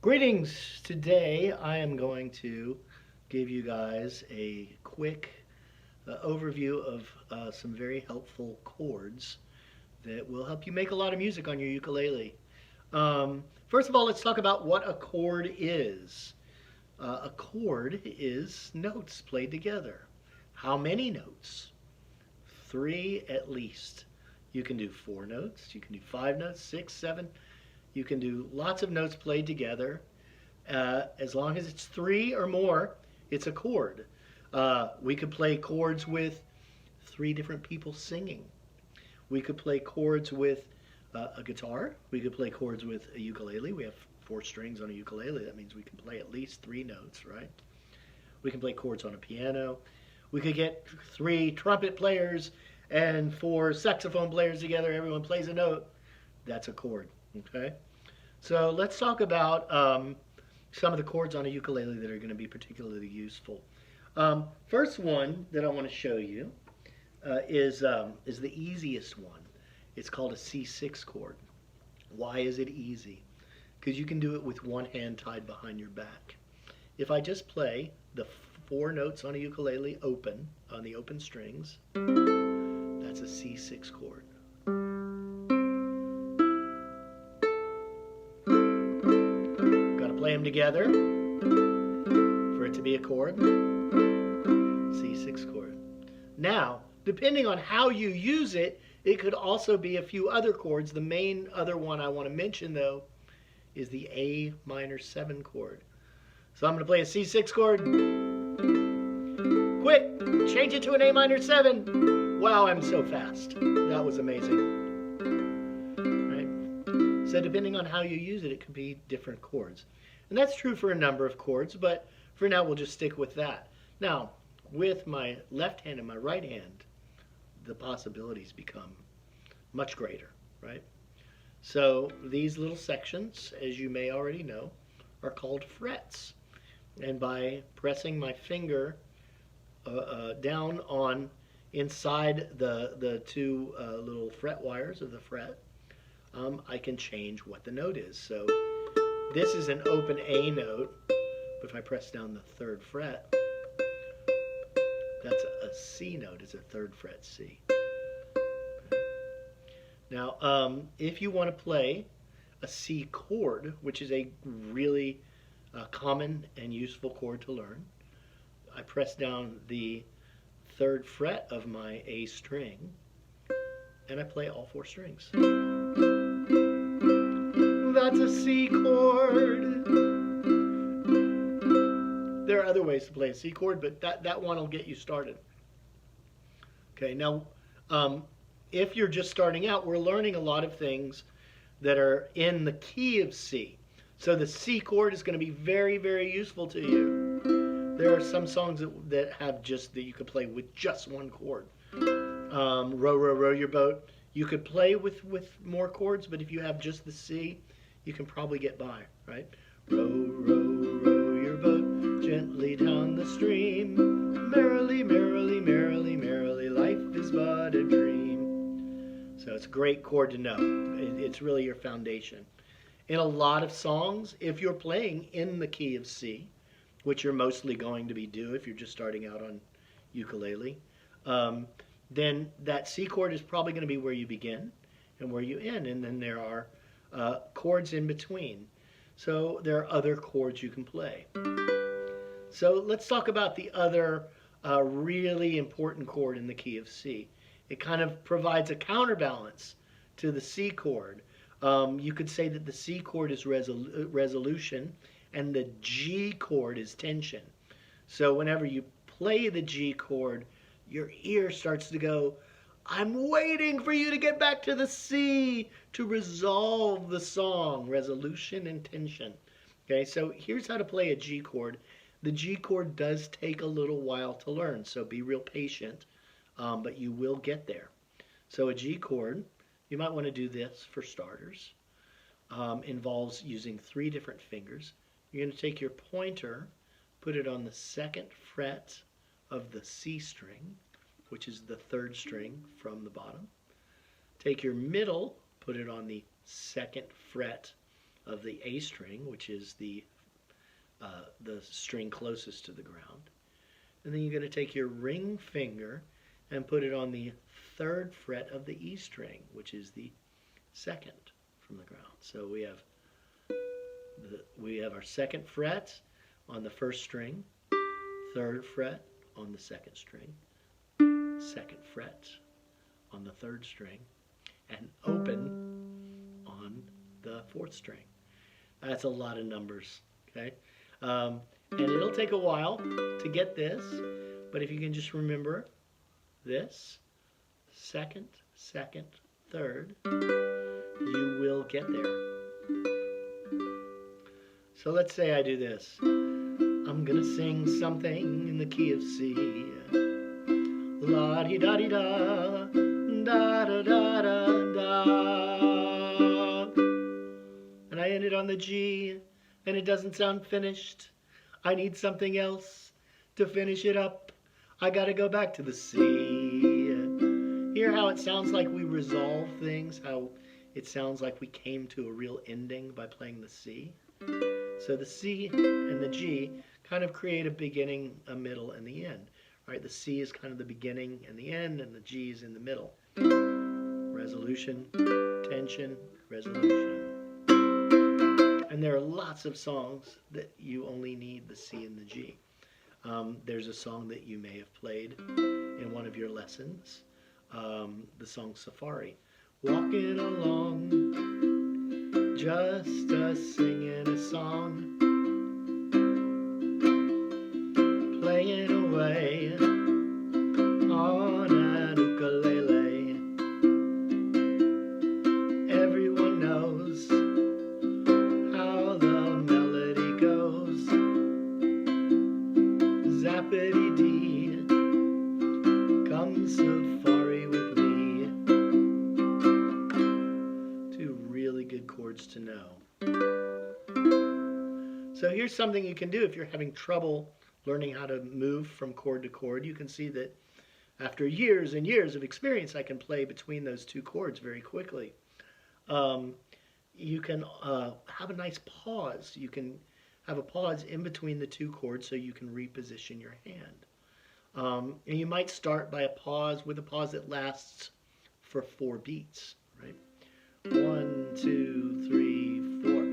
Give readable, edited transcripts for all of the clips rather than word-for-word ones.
Greetings! Today I am going to give you guys a quick overview of some very helpful chords that will help you make a lot of music on your ukulele. First of all, let's talk about what a chord is. A chord is notes played together. How many notes? 3 at least. You can do 4 notes, you can do 5 notes, 6, 7. You can do lots of notes played together. As long as it's 3 or more, it's a chord. We could play chords with 3 different people singing. We could play chords with a guitar. We could play chords with a ukulele. We have 4 strings on a ukulele. That means we can play at least 3 notes, right? We can play chords on a piano. We could get 3 trumpet players and 4 saxophone players together. Everyone plays a note. That's a chord, okay? So let's talk about some of the chords on a ukulele that are going to be particularly useful. First one that I want to show you is the easiest one. It's called a C6 chord. Why is it easy? Because you can do it with one hand tied behind your back. If I just play the 4 notes on a ukulele open, on the open strings, that's a C6 chord. Play them together for it to be a chord. C6 chord. Now, depending on how you use it, it could also be a few other chords. The main other one I want to mention, though, is the A minor 7 chord. So I'm going to play a C6 chord. Quick, change it to an A minor 7. Wow, I'm so fast. That was amazing. Right? So depending on how you use it, it could be different chords. And that's true for a number of chords, but for now we'll just stick with that. Now, with my left hand and my right hand, the possibilities become much greater, right? So these little sections, as you may already know, are called frets. And by pressing my finger down on inside the 2 little fret wires of the fret, I can change what the note is. So this is an open A note, but if I press down the 3rd fret, that's a C note. It's a 3rd fret C. Now, if you want to play a C chord, which is a really common and useful chord to learn, I press down the 3rd fret of my A string, and I play all 4 strings. That's a C chord. There are other ways to play a C chord, but that one will get you started. Okay, now if you're just starting out, we're learning a lot of things that are in the key of C. So the C chord is going to be very, very useful to you. There are some songs that have that you could play with just 1 chord. Row, row, row your boat. You could play with more chords, but if you have just the C, you can probably get by, right? Row, row, row your boat gently down the stream. Merrily, merrily, merrily, merrily, life is but a dream. So it's a great chord to know. It's really your foundation. In a lot of songs, if you're playing in the key of C, which you're mostly going to be doing if you're just starting out on ukulele, then that C chord is probably going to be where you begin and where you end, and then there are chords in between. So there are other chords you can play. So let's talk about the other really important chord in the key of C. It kind of provides a counterbalance to the C chord. You could say that the C chord is resolution and the G chord is tension. So whenever you play the G chord, your ear starts to go, I'm waiting for you to get back to the C to resolve the song. Resolution and tension. Okay, so here's how to play a G chord. The G chord does take a little while to learn, so be real patient, but you will get there. So a G chord, you might want to do this for starters, involves using 3 different fingers. You're going to take your pointer, put it on the 2nd fret of the C string, which is the 3rd string from the bottom. Take your middle, put it on the 2nd fret of the A string, which is the string closest to the ground. And then you're going to take your ring finger and put it on the 3rd fret of the E string, which is the 2nd from the ground. So we have our 2nd fret on the 1st string, 3rd fret on the 2nd string, 2nd fret on the 3rd string, and open on the 4th string. That's a lot of numbers, okay? And it'll take a while to get this, but if you can just remember this, 2nd, 2nd, 3rd, you will get there. So let's say I do this. I'm gonna sing something in the key of C. La-di-da-di-da, da-da-da-da-da. And I ended on the G, and it doesn't sound finished. I need something else to finish it up. I gotta go back to the C. Hear how it sounds like we resolve things, how it sounds like we came to a real ending by playing the C. So the C and the G kind of create a beginning, a middle, and the end. Right? The C is kind of the beginning and the end, and the G is in the middle. Resolution, tension, resolution. And there are lots of songs that you only need the C and the G. There's a song that you may have played in one of your lessons, the song Safari. Walking along, just us singing a song, playing away on an ukulele. Everyone knows how the melody goes. Zappity-dee, come safari with me. Two really good chords to know. So here's something you can do if you're having trouble learning how to move from chord to chord. You can see that after years and years of experience, I can play between those two chords very quickly. You can have a nice pause. You can have a pause in between the two chords so you can reposition your hand. And you might start by a pause with a pause that lasts for 4 beats, right? 1, 2, 3, 4.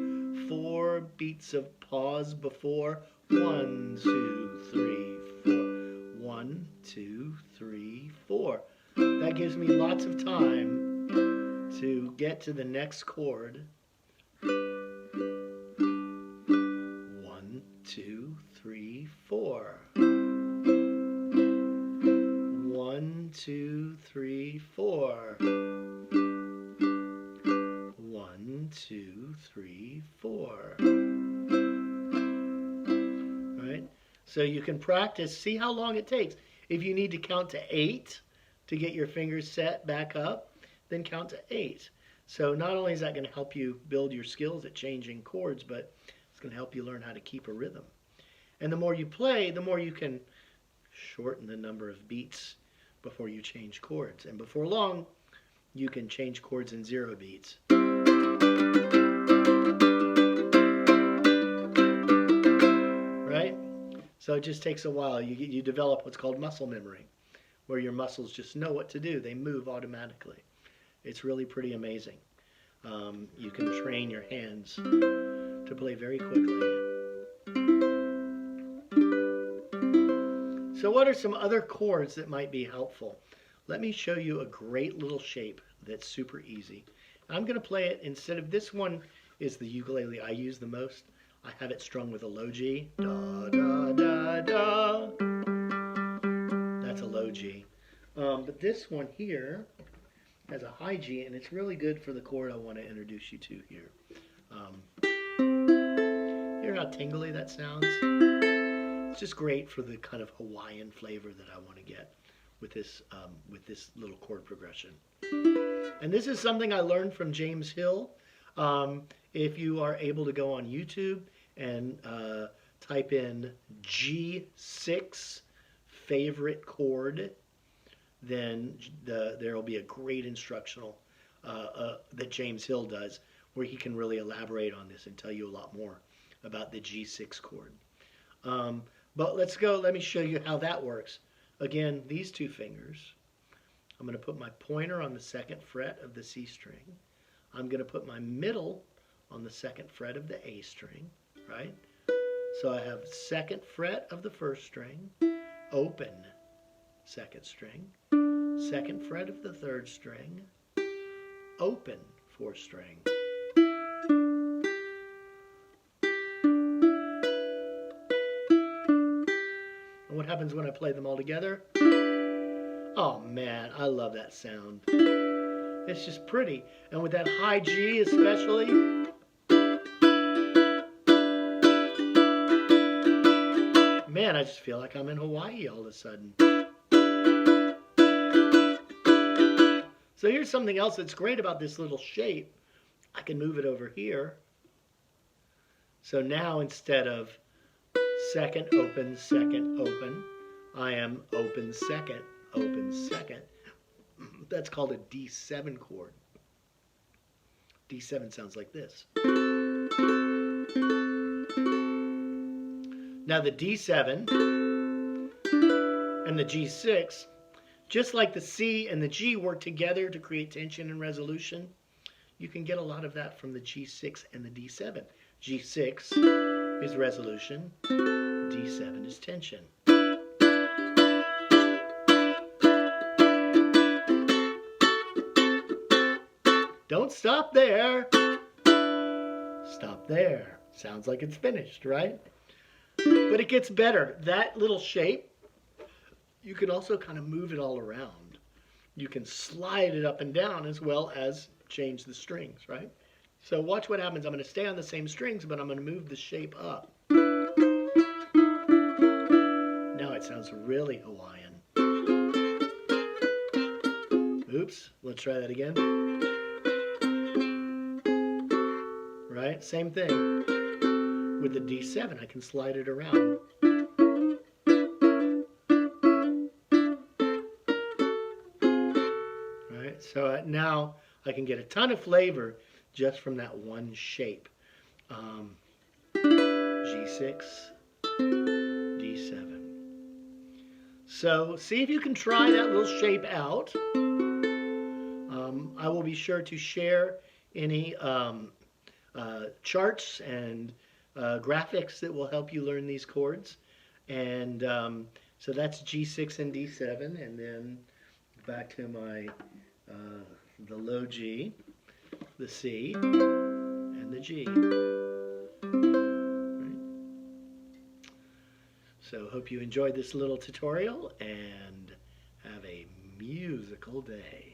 4 beats of pause before 1, 2, 3, 4. 1, 2, 3, 4. That gives me lots of time to get to the next chord. 1, 2, 3, 4. 1, 2, 3, 4. 1, 2, 3, 4. Right? So you can practice, see how long it takes. If you need to count to 8 to get your fingers set back up, then count to 8. So not only is that going to help you build your skills at changing chords, but it's going to help you learn how to keep a rhythm. And the more you play, the more you can shorten the number of beats before you change chords. And before long, you can change chords in 0 beats. Right? So it just takes a while. You develop what's called muscle memory, where your muscles just know what to do. They move automatically. It's really pretty amazing. You can train your hands to play very quickly. So what are some other chords that might be helpful? Let me show you a great little shape that's super easy. I'm going to play it, instead of this one is the ukulele I use the most. I have it strung with a low G. Da, da, da, da. That's a low G. But this one here has a high G, and it's really good for the chord I want to introduce you to here. Hear how tingly that sounds? It's just great for the kind of Hawaiian flavor that I want to get with this little chord progression. And this is something I learned from James Hill. If you are able to go on YouTube and type in G6 favorite chord, then there will be a great instructional that James Hill does, where he can really elaborate on this and tell you a lot more about the G6 chord. But let's go, let me show you how that works. Again, these two fingers, I'm going to put my pointer on the 2nd fret of the C string. I'm going to put my middle on the 2nd fret of the A string, right? So I have 2nd fret of the 1st string, open 2nd string, 2nd fret of the 3rd string, open 4th string. And what happens when I play them all together? Oh man, I love that sound. It's just pretty. And with that high G especially, man, I just feel like I'm in Hawaii all of a sudden. So here's something else that's great about this little shape. I can move it over here. So now instead of 2nd, open, 2nd, open, I am open, 2nd, open, 2nd. That's called a D7 chord. D7 sounds like this. Now the D7 and the G6, just like the C and the G work together to create tension and resolution, you can get a lot of that from the G6 and the D7. G6 is resolution, D7 is tension. Don't stop there. Stop there. Sounds like it's finished, right? But it gets better. That little shape, you can also kind of move it all around. You can slide it up and down as well as change the strings, right? So watch what happens. I'm going to stay on the same strings, but I'm going to move the shape up. Now it sounds really Hawaiian. Oops, let's try that again. Right, same thing. With the D7, I can slide it around. Right, so now I can get a ton of flavor just from that one shape. G6, D7. So see if you can try that little shape out. I will be sure to share any charts and graphics that will help you learn these chords. And so that's G6 and D7, and then back to my the low G, the C, and the G. Right. So hope you enjoyed this little tutorial and have a musical day.